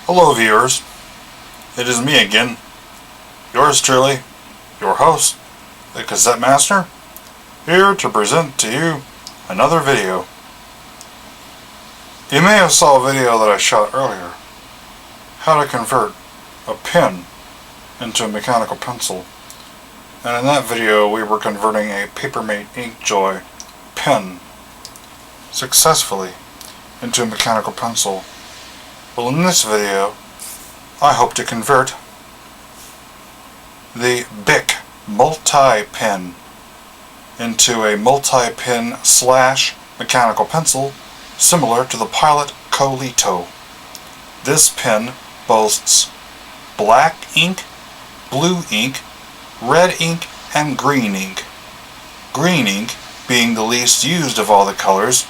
Hello viewers, it is me again, yours truly, your host, the Cassette Master, here to present to you another video. You may have saw a video that I shot earlier, how to convert a pen into a mechanical pencil, and in that video we were converting a Papermate Inkjoy pen successfully into a mechanical pencil. Well, in this video, I hope to convert the BIC multi-pen into a multi-pen / mechanical pencil similar to the Pilot Colito. This pen boasts black ink, blue ink, red ink, and green ink. Green ink, being the least used of all the colors,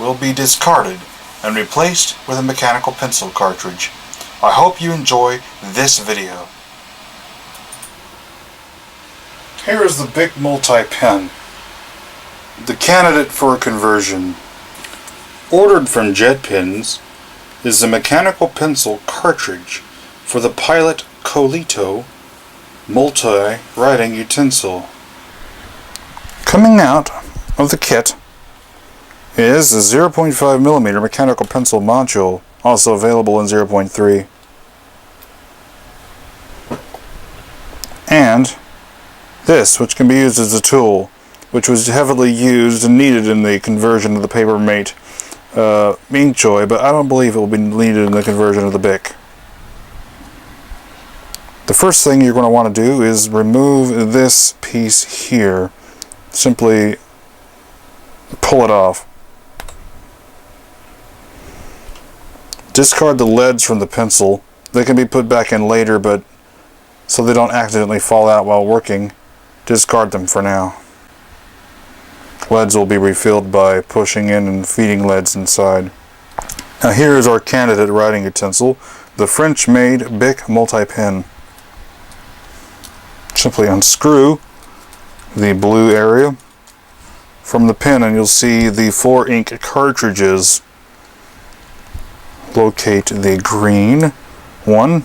will be discarded and replaced with a mechanical pencil cartridge. I hope you enjoy this video. Here is the BIC multi-pen, the candidate for conversion. Ordered from JetPens is the mechanical pencil cartridge for the Pilot Colito multi-writing utensil. Coming out of the kit is a 0.5mm mechanical pencil module, also available in 0.3. And this, which can be used as a tool, which was heavily used and needed in the conversion of the Papermate Inkjoy, but I don't believe it will be needed in the conversion of the BIC. The first thing you're going to want to do is remove this piece here. Simply pull it off. Discard the leads from the pencil. They can be put back in later, but so they don't accidentally fall out while working, discard them for now. Leads will be refilled by pushing in and feeding leads inside. Now here is our candidate writing utensil, the French-made BIC multi-pen. Simply unscrew the blue area from the pen and you'll see the 4 ink cartridges. Locate the green one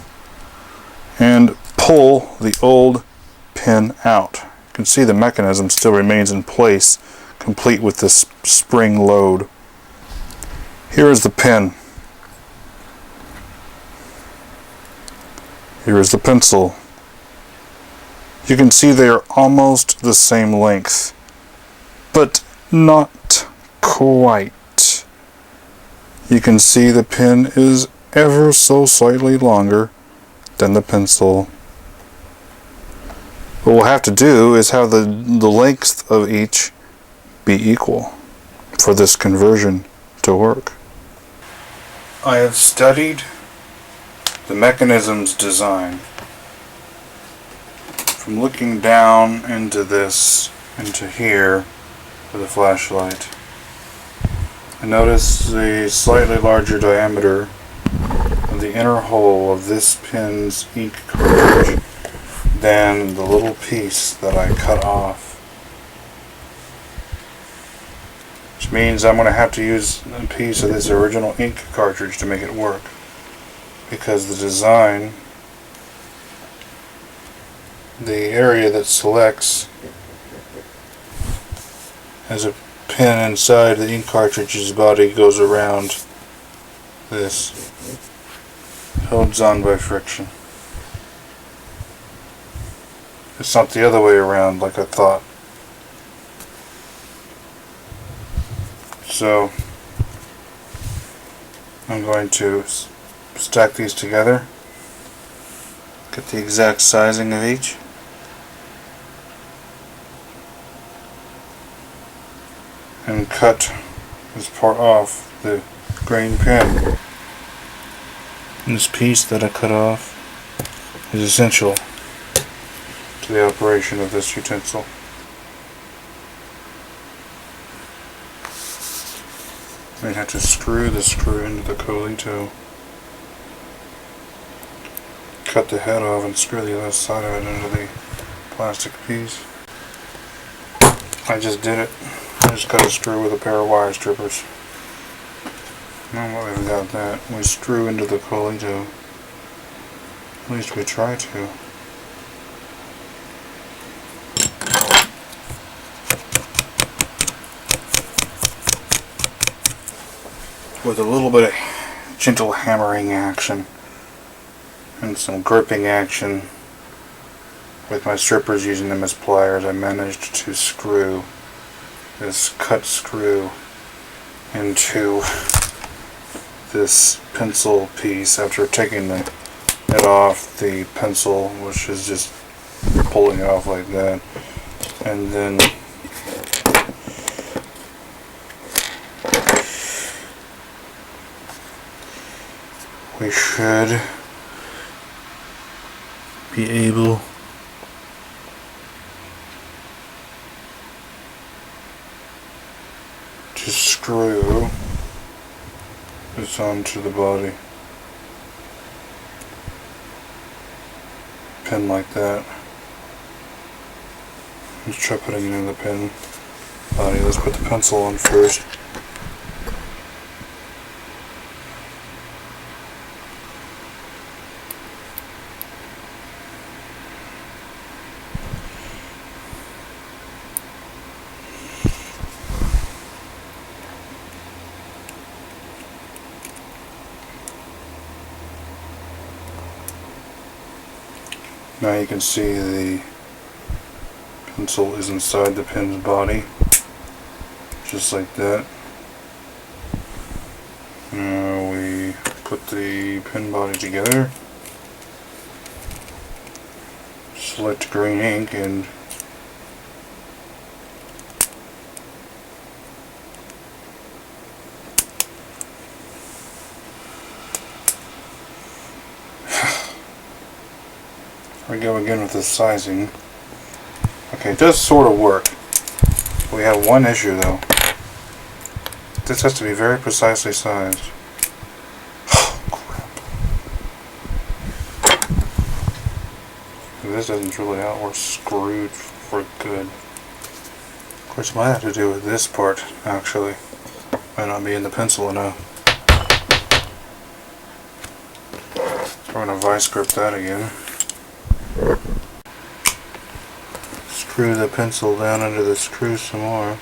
and pull the old pen out. You can see the mechanism still remains in place, complete with this spring load. Here is the pen. Here is the pencil. You can see they are almost the same length, but not quite. You can see the pen is ever so slightly longer than the pencil. What we'll have to do is have the length of each be equal for this conversion to work. I have studied the mechanism's design. From looking down into here with a flashlight, I notice the slightly larger diameter of the inner hole of this pen's ink cartridge than the little piece that I cut off. Which means I'm going to have to use a piece of this original ink cartridge to make it work, because the design, the area that selects as a pen inside the ink cartridge's body goes around this, holds on by friction. It's not the other way around like I thought. So I'm going to stack these together, get the exact sizing of each. And cut this part off the grain pen. And this piece that I cut off is essential to the operation of this utensil. I have to screw the screw into the Colito. Cut the head off and screw the other side of it into the plastic piece. I just did it. I just cut a screw with a pair of wire strippers. Now that we've got that, we screw into the Colito At least we try to. With a little bit of gentle hammering action and some gripping action with my strippers, using them as pliers, I managed to screw this cut screw into this pencil piece after taking it off the pencil, which is just pulling it off like that, and then we should be able to screw this onto the body. Pin like that. Let's try putting it in the pin body. Let's put the pencil on first. Now you can see the pencil is inside the pin's body, just like that. Now we put the pin body together, select green ink, and we go again with the sizing. Okay, it does sort of work. We have one issue though. This has to be very precisely sized. Oh, crap. If this doesn't drill it out, we're screwed for good. Of course, it might have to do with this part, actually. Might not be in the pencil enough. So we're going to vice grip that again. Screw the pencil down under the screw some more.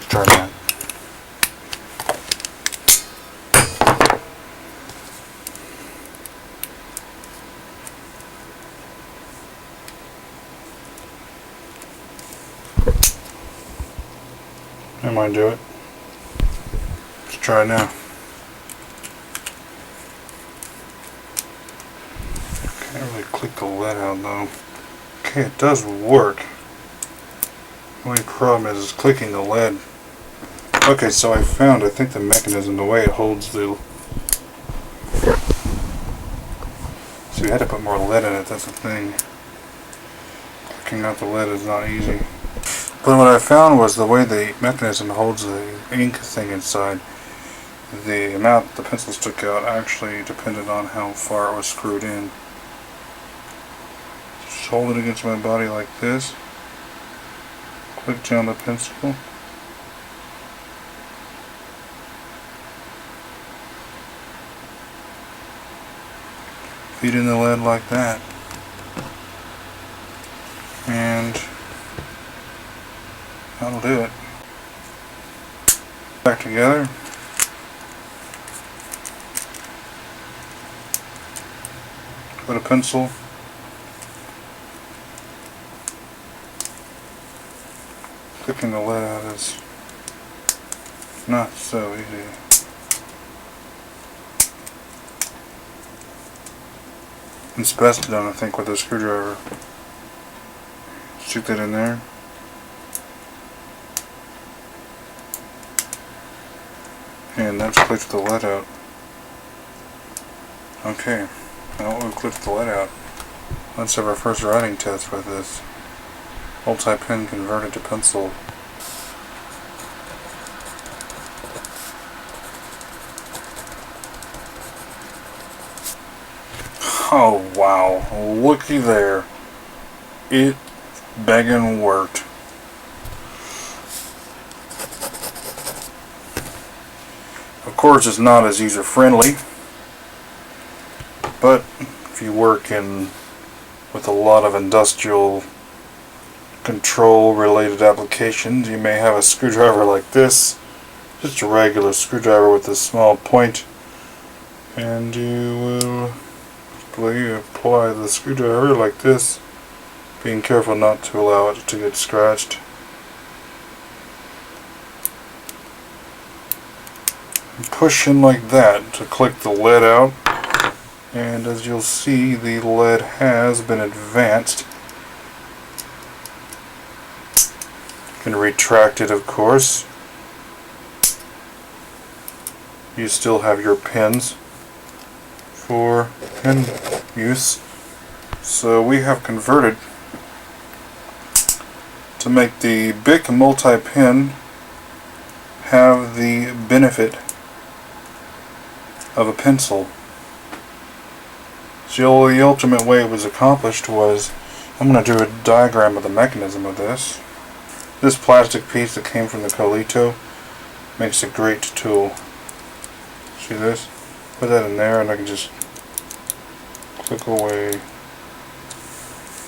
Try that. That might do it. Let's try it now. Can't really click the lead out though. Okay, it does work. The only problem is clicking the lead. Okay, so I think the mechanism, the way it holds the... See, we had to put more lead in it, that's the thing. Clicking out the lead is not easy. But what I found was the way the mechanism holds the ink thing inside, the amount the pencils took out actually depended on how far it was screwed in. Just hold it against my body like this. Click down the pencil. Feed in the lead like that. And that'll do it. Back together. Put a pencil. Clicking the lead out is not so easy. It's best done, I think, with a screwdriver. Shoot that in there. And that's clipped the lead out. Okay, now we've clipped the lead out. Let's have our first writing test with this. Multi-pen converted to pencil. Oh wow, looky there. It beggin' worked. Of course it's not as user friendly, but if you work with a lot of industrial control related applications, you may have a screwdriver like this, just a regular screwdriver with a small point, and you will apply the screwdriver like this, being careful not to allow it to get scratched. Push in like that to click the lead out, and as you'll see, the lead has been advanced. You can retract it, of course. You still have your pins for pin use. So we have converted to make the BIC multi-pin have the benefit of a pencil. So the ultimate way it was accomplished was, I'm going to do a diagram of the mechanism of this. This plastic piece that came from the Colito makes a great tool. See this? Put that in there and I can just click away.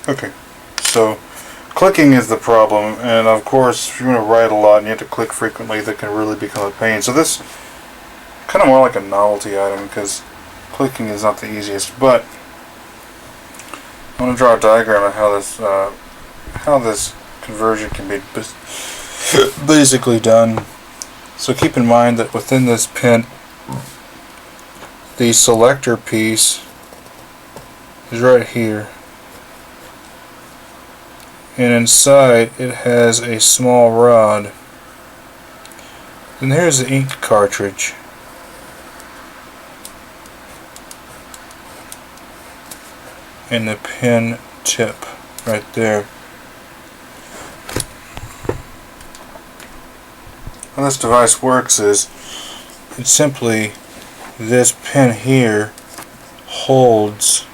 Okay, so clicking is the problem, and of course if you want to write a lot and you have to click frequently, that can really become a pain. So this kind of more like a novelty item because clicking is not the easiest, but I want to draw a diagram of how this conversion can be basically done. So keep in mind that within this pin, the selector piece is right here, and inside it has a small rod. And here's the ink cartridge. And the pin tip right there. How this device works is, it's simply this pin here holds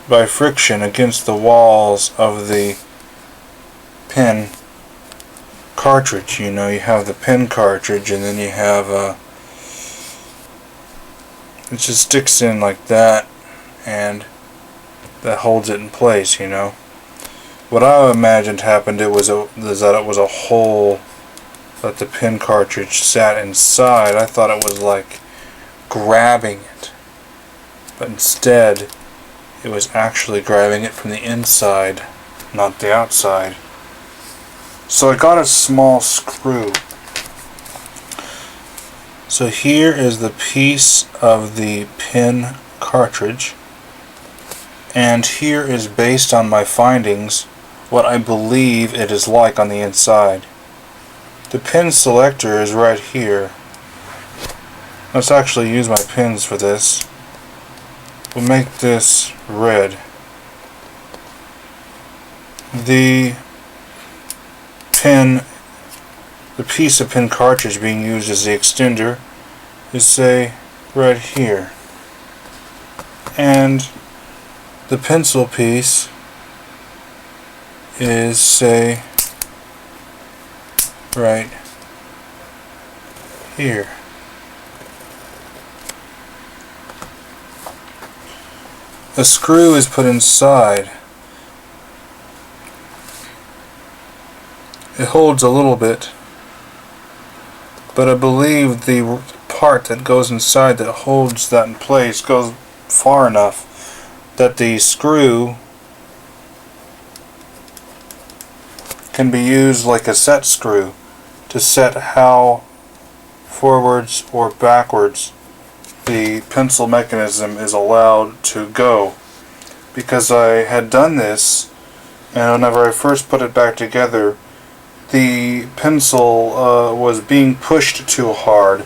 by friction against the walls of the pin cartridge. You know, you have the pin cartridge and then you have it just sticks in like that, and that holds it in place, you know. What I imagined happened is that it was a hole that the pin cartridge sat inside. I thought it was like grabbing it, but instead it was actually grabbing it from the inside, not the outside. So I got a small screw. So here is the piece of the pin cartridge, and here is, based on my findings, what I believe it is like on the inside. The pin selector is right here. Let's actually use my pins for this. We'll make this red. The piece of pin cartridge being used as the extender is, say, right here. And the pencil piece is, say, right here. A screw is put inside. It holds a little bit, but I believe the part that goes inside that holds that in place goes far enough that the screw can be used like a set screw to set how forwards or backwards the pencil mechanism is allowed to go. Because I had done this, and whenever I first put it back together, the pencil was being pushed too hard,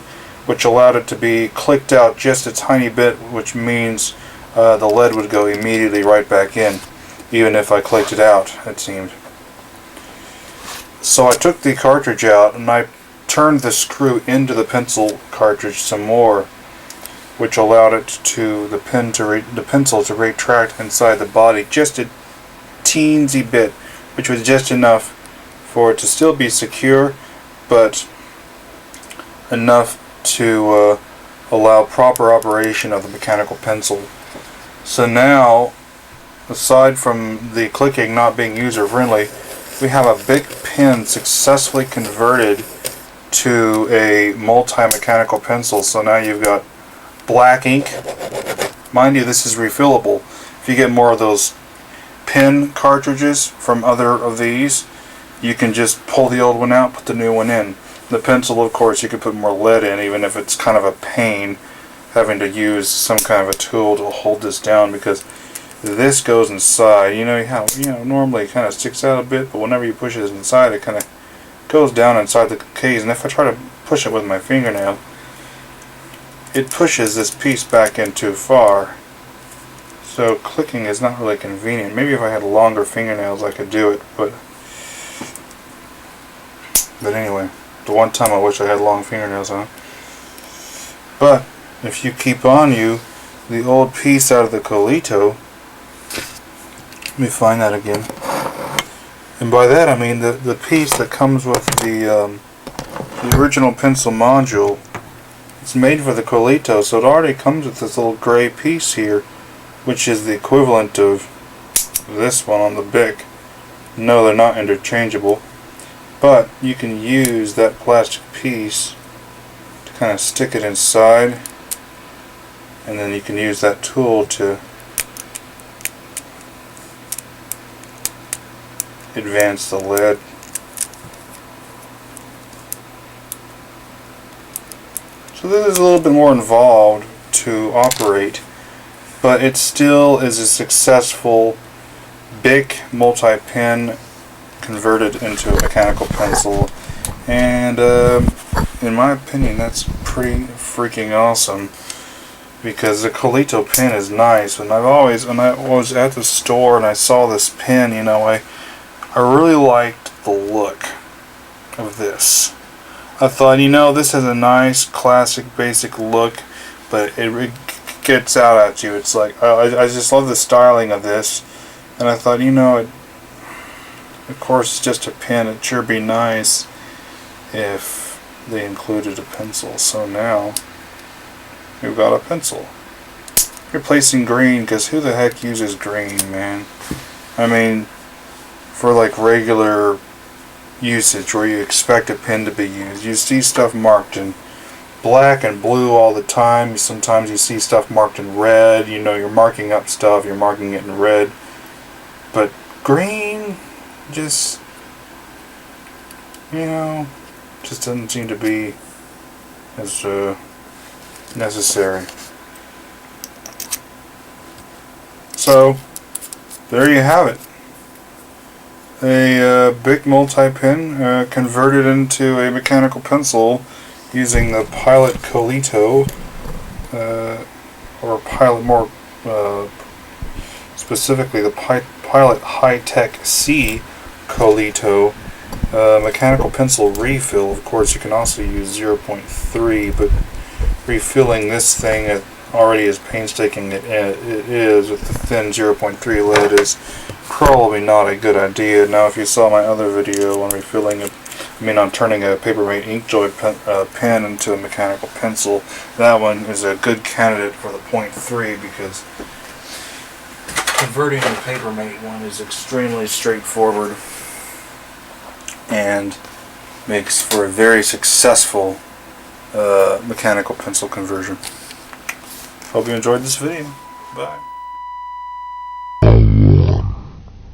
which allowed it to be clicked out just a tiny bit, which means the lead would go immediately right back in, even if I clicked it out, it seemed. So I took the cartridge out and I turned the screw into the pencil cartridge some more, which allowed the pencil to retract inside the body just a teensy bit, which was just enough for it to still be secure, but enough to allow proper operation of the mechanical pencil. So now, aside from the clicking not being user-friendly, we have a BIC pen successfully converted to a multi-mechanical pencil. So now you've got black ink. Mind you, this is refillable. If you get more of those pen cartridges from other of these, you can just pull the old one out, put the new one in. The pencil, of course, you can put more lead in, even if it's kind of a pain having to use some kind of a tool to hold this down, because this goes inside. You know how normally it kind of sticks out a bit, but whenever you push it inside, it kind of goes down inside the case. And if I try to push it with my fingernail, it pushes this piece back in too far. So clicking is not really convenient. Maybe if I had longer fingernails I could do it, but anyway, the one time I wish I had long fingernails on. But if you keep on you the old piece out of the Colito, let me find that again. And by that I mean the piece that comes with the original pencil module. It's made for the Colito, so it already comes with this little gray piece here, which is the equivalent of this one on the BIC. No, they're not interchangeable, but you can use that plastic piece to kind of stick it inside, and then you can use that tool to advance the lead. So this is a little bit more involved to operate, but it still is a successful BIC multi-pen converted into a mechanical pencil, and in my opinion that's pretty freaking awesome, because the Colito pen is nice. And when I was at the store and I saw this pen, I really liked the look of this. I thought, this has a nice classic basic look, but it gets out at you. It's like, I just love the styling of this, and I thought, of course it's just a pen, it'd sure be nice if they included a pencil. So now we've got a pencil replacing green, because who the heck uses green, man? I mean, for like regular usage where you expect a pen to be used, you see stuff marked in black and blue all the time. Sometimes you see stuff marked in red. You're marking up stuff, you're marking it in red, but green just doesn't seem to be as necessary. So there you have it. A BIC multi-pen converted into a mechanical pencil using the Pilot Colito, or Pilot, more specifically the Pilot High-Tech C Colito mechanical pencil refill. Of course, you can also use 0.3, but refilling this thing already as painstaking it is with the thin 0.3 lead is probably not a good idea. Now, if you saw my other video on on turning a Papermate Inkjoy pen into a mechanical pencil, that one is a good candidate for the 0.3, because converting a Papermate one is extremely straightforward and makes for a very successful mechanical pencil conversion. Hope you enjoyed this video. Bye.